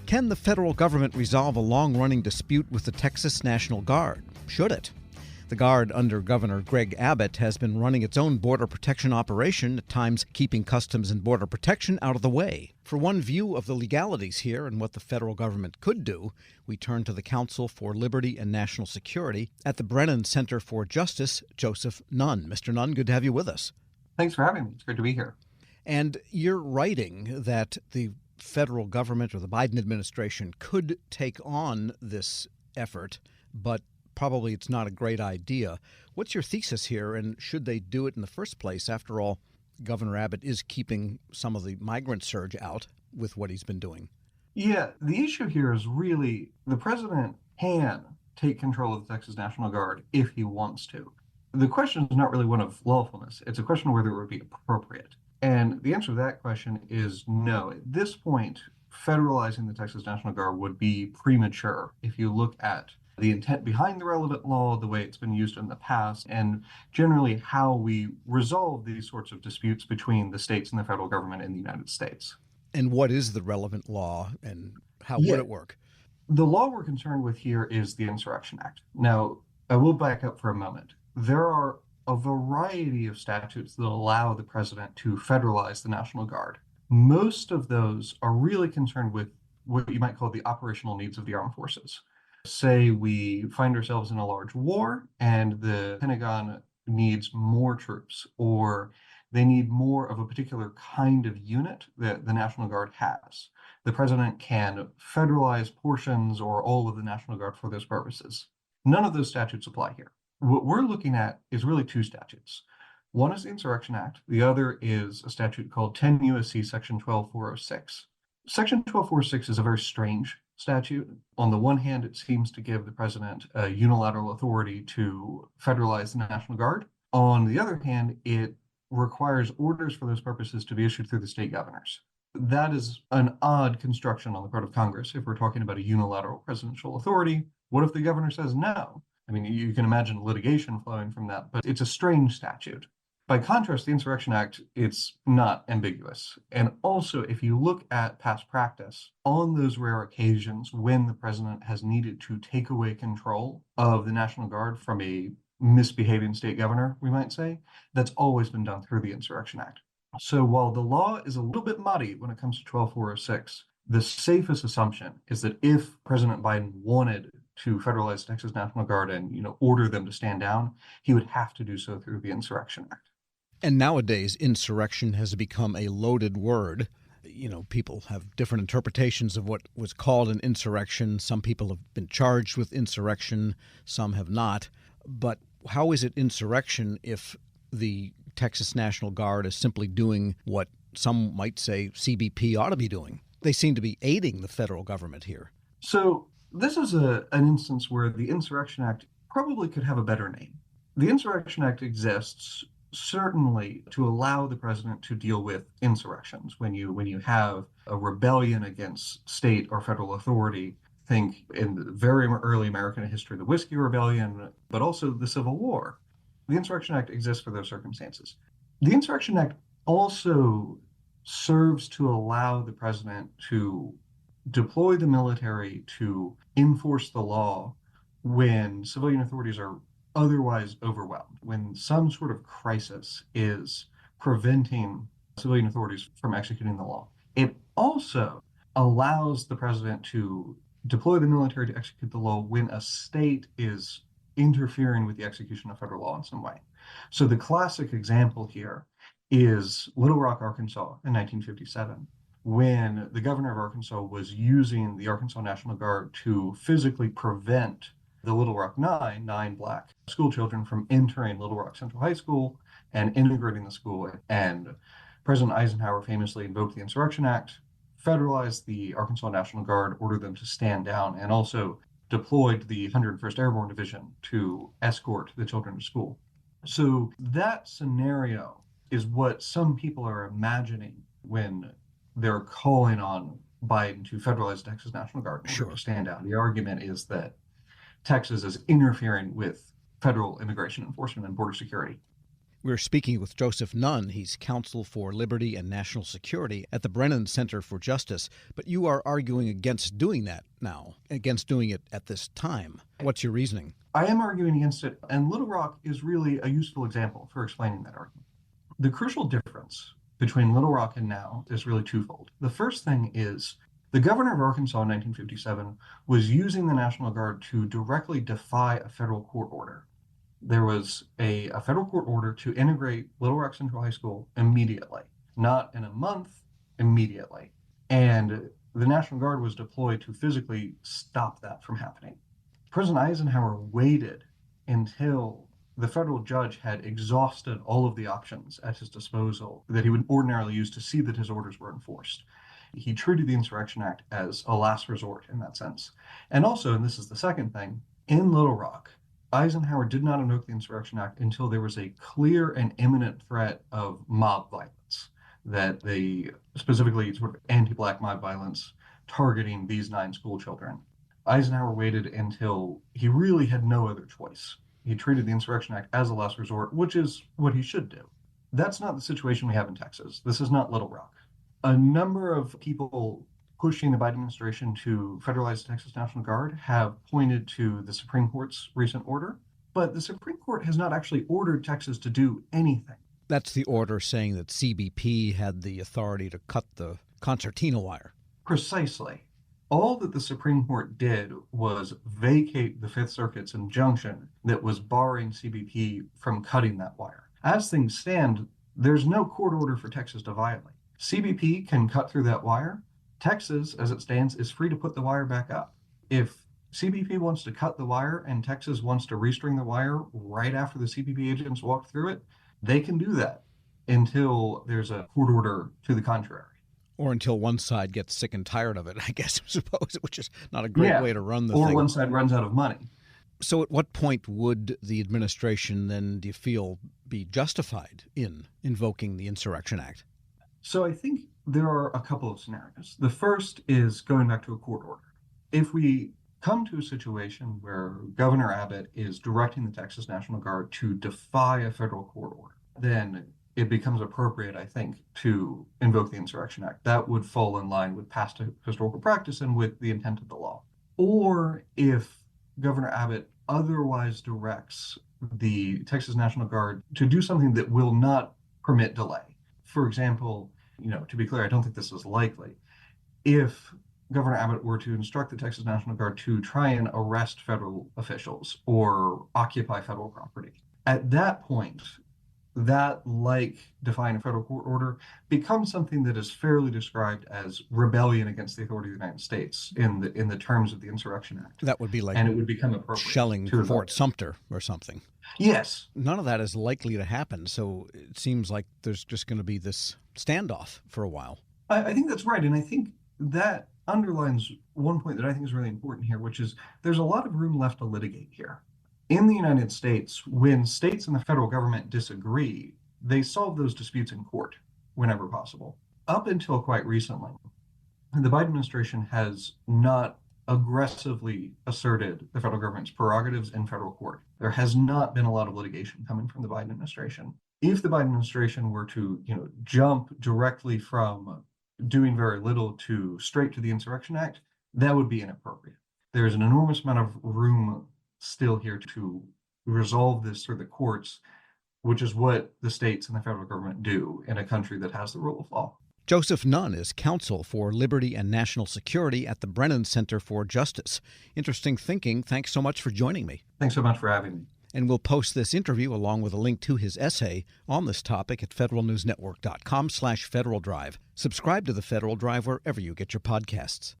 Can the federal government resolve a long-running dispute with the Texas National Guard? Should it? The Guard, under Governor Greg Abbott, has been running its own border protection operation, at times keeping Customs and Border Protection out of the way. For one view of the legalities here and what the federal government could do, we turn to the Counsel for Liberty and National Security at the Brennan Center for Justice, Joseph Nunn. Mr. Nunn, good to have you with us. Thanks for having me. It's great to be here. And you're writing that the federal government or the Biden administration could take on this effort, but probably it's not a great idea. What's your thesis here, and should they do it in the first place? After all, Governor Abbott is keeping some of the migrant surge out with what he's been doing. Yeah, the issue here is really the president can take control of the Texas National Guard if he wants to. The question is not really one of lawfulness. It's a question of whether it would be appropriate. And the answer to that question is no. At this point, federalizing the Texas National Guard would be premature if you look at the intent behind the relevant law, the way it's been used in the past, and generally how we resolve these sorts of disputes between the states and the federal government in the United States. And what is the relevant law, and how would it work? The law we're concerned with here is the Insurrection Act. Now, I will back up for a moment. There are a variety of statutes that allow the president to federalize the National Guard. Most of those are really concerned with what you might call the operational needs of the armed forces. Say we find ourselves in a large war and the Pentagon needs more troops, or they need more of a particular kind of unit that the National Guard has. The president can federalize portions or all of the National Guard for those purposes. None of those statutes apply here. What we're looking at is really two statutes. One is the Insurrection Act. The other is a statute called 10 U.S.C. Section 12406. Section 12406 is a very strange statute. On the one hand, it seems to give the president a unilateral authority to federalize the National Guard. On the other hand, it requires orders for those purposes to be issued through the state governors. That is an odd construction on the part of Congress if we're talking about a unilateral presidential authority. What if the governor says no? I mean, you can imagine litigation flowing from that, but it's a strange statute. By contrast, the Insurrection Act, it's not ambiguous. And also, if you look at past practice, on those rare occasions when the president has needed to take away control of the National Guard from a misbehaving state governor, we might say, that's always been done through the Insurrection Act. So while the law is a little bit muddy when it comes to 12406, the safest assumption is that if President Biden wanted to federalize the Texas National Guard and, order them to stand down, he would have to do so through the Insurrection Act. And nowadays, insurrection has become a loaded word. People have different interpretations of what was called an insurrection. Some people have been charged with insurrection, some have not. But how is it insurrection if the Texas National Guard is simply doing what some might say CBP ought to be doing? They seem to be aiding the federal government here. So this is an instance where the Insurrection Act probably could have a better name. The Insurrection Act exists certainly to allow the president to deal with insurrections. When you have a rebellion against state or federal authority, think in the very early American history, the Whiskey Rebellion, but also the Civil War. The Insurrection Act exists for those circumstances. The Insurrection Act also serves to allow the president to deploy the military to enforce the law when civilian authorities are otherwise overwhelmed, when some sort of crisis is preventing civilian authorities from executing the law. It also allows the president to deploy the military to execute the law when a state is interfering with the execution of federal law in some way. So the classic example here is Little Rock, Arkansas in 1957, when the governor of Arkansas was using the Arkansas National Guard to physically prevent the Little Rock nine black school children from entering Little Rock Central High School and integrating the school. And President Eisenhower famously invoked the Insurrection Act, federalized the Arkansas National Guard, ordered them to stand down, and also deployed the 101st Airborne Division to escort the children to school. So that scenario is what some people are imagining when they're calling on Biden to federalize the Texas National Guard in order to stand down. The argument is that Texas is interfering with federal immigration enforcement and border security. We're speaking with Joseph Nunn. He's counsel for liberty and national security at the Brennan Center for Justice. But you are arguing against doing that now, against doing it at this time. What's your reasoning? I am arguing against it, and Little Rock is really a useful example for explaining that argument. The crucial difference between Little Rock and now is really twofold. The first thing is the governor of Arkansas in 1957 was using the National Guard to directly defy a federal court order. There was a federal court order to integrate Little Rock Central High School immediately, not in a month, immediately. And the National Guard was deployed to physically stop that from happening. President Eisenhower waited until the federal judge had exhausted all of the options at his disposal that he would ordinarily use to see that his orders were enforced. He treated the Insurrection Act as a last resort in that sense. And also, and this is the second thing, in Little Rock, Eisenhower did not invoke the Insurrection Act until there was a clear and imminent threat of mob violence, that specifically sort of anti-Black mob violence targeting these 9 school children. Eisenhower waited until he really had no other choice. He treated the Insurrection Act as a last resort, which is what he should do. That's not the situation we have in Texas. This is not Little Rock. A number of people pushing the Biden administration to federalize the Texas National Guard have pointed to the Supreme Court's recent order, but the Supreme Court has not actually ordered Texas to do anything. That's the order saying that CBP had the authority to cut the concertina wire. Precisely. All that the Supreme Court did was vacate the Fifth Circuit's injunction that was barring CBP from cutting that wire. As things stand, there's no court order for Texas to violate. CBP can cut through that wire. Texas, as it stands, is free to put the wire back up. If CBP wants to cut the wire and Texas wants to restring the wire right after the CBP agents walk through it, they can do that until there's a court order to the contrary. Or until one side gets sick and tired of it, I guess, I suppose, which is not a great way to run the thing. Or one side runs out of money. So at what point would the administration then, do you feel, be justified in invoking the Insurrection Act? So I think there are a couple of scenarios. The first is going back to a court order. If we come to a situation where Governor Abbott is directing the Texas National Guard to defy a federal court order, then it becomes appropriate, I think, to invoke the Insurrection Act. That would fall in line with past historical practice and with the intent of the law. Or if Governor Abbott otherwise directs the Texas National Guard to do something that will not permit delay. For example, to be clear, I don't think this is likely. If Governor Abbott were to instruct the Texas National Guard to try and arrest federal officials or occupy federal property, at that point, that, like defying a federal court order, becomes something that is fairly described as rebellion against the authority of the United States in the terms of the Insurrection Act. That would be like, and it would become appropriate, shelling Fort Sumter or something. Yes. None of that is likely to happen, so it seems like there's just going to be this standoff for a while. I think that's right, and I think that underlines one point that I think is really important here, which is there's a lot of room left to litigate here. In the United States, when states and the federal government disagree, they solve those disputes in court whenever possible. Up until quite recently, the Biden administration has not aggressively asserted the federal government's prerogatives in federal court. There has not been a lot of litigation coming from the Biden administration. If the Biden administration were to, jump directly from doing very little to straight to the Insurrection Act, that would be inappropriate. There is an enormous amount of room still here to resolve this through the courts, which is what the states and the federal government do in a country that has the rule of law. Joseph Nunn is counsel for liberty and national security at the Brennan Center for Justice. Interesting thinking. Thanks so much for joining me. Thanks so much for having me. And we'll post this interview along with a link to his essay on this topic at federalnewsnetwork.com/Federal Drive. Subscribe to the Federal Drive wherever you get your podcasts.